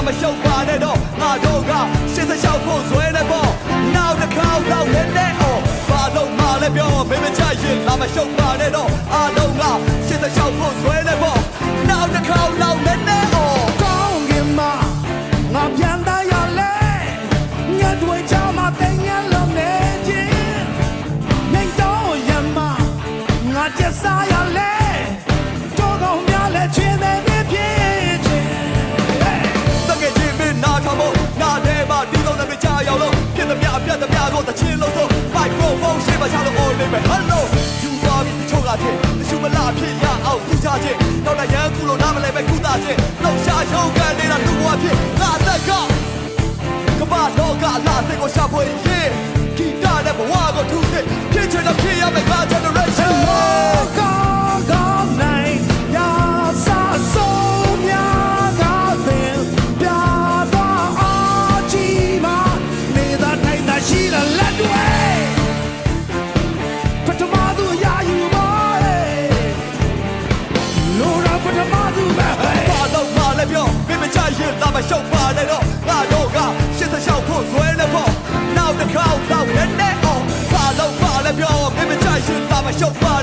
မရှုပ်ပါနဲ့တော့ငါတို့က86ဖို့ဇွဲနေပေါ့နောက်တစ်ခေါက်တော့လည်းနဲ့အော်ဘာလို့မှလည်းပြောမင်းမချရင်လာမရှုပ်ပါနဲ့တော့အားလုံးက86ဖို့ဇွဲနေပေါ့နောက်တစ်ခေါက်တော့လည်းနဲ့အော်ကောင်းကင်မှာငါပြန်သားရလဲညတွေချမှာတင်ရလုံးနေခြင်းနေတော့ရမငါကျစားရလဲတော့ကောင်းများလဲချင်းနေဖြစ်ခြင်းတကယ်ချင်းမင်းနားထောင်ဖို့နားထဲမှာဒီကောင်တွေကြားရောက်လို့ပြတ်သမျှပြတ်သမျှကိုတချင်းလို့ဆို microphone ရှေ့မှာချလို့ all in ပဲ hello ယူသွားပြီးတချို့ကချင်းတချို့မလားဖြစ်ရအောင်သူချချင်းတော့လည်းရန်ကူလို့နားမလဲပဲကုသချင်းလှုပ်ရှားရုံးကန်နေတာလူဘဝဖြစ်ငါသက်ကကမ္ဘာလောကလာစိတ်ကိုရှာဖွေရင်ဂီတနဲ့ဘဝကိုထူးစစ်ဖြစ်ချင်တော့ဖြစ်ရမယ်ငါ generation ကောင်းကောင်းနိုင်ရစားဆုံးများသာပင်ပြတော့အချီမှာနေတာတိုင်းသာရှိတဲ့လက်တွေပထမသူရယူပါလေလိုတော့ပထမသူပဲဘာလို့မှလည်းပြောမင်းမချရင်လာမရှုပ်ပါနဲ့တော့ငါတို့က86ဖို့ဇွဲနေပေါ့နောက်တစ်ခေါက်တော့လည်းနဲ့အောင်ဘာလို့မှလည်းပြောမင်းမချရင်လာမရှုပ်ပါ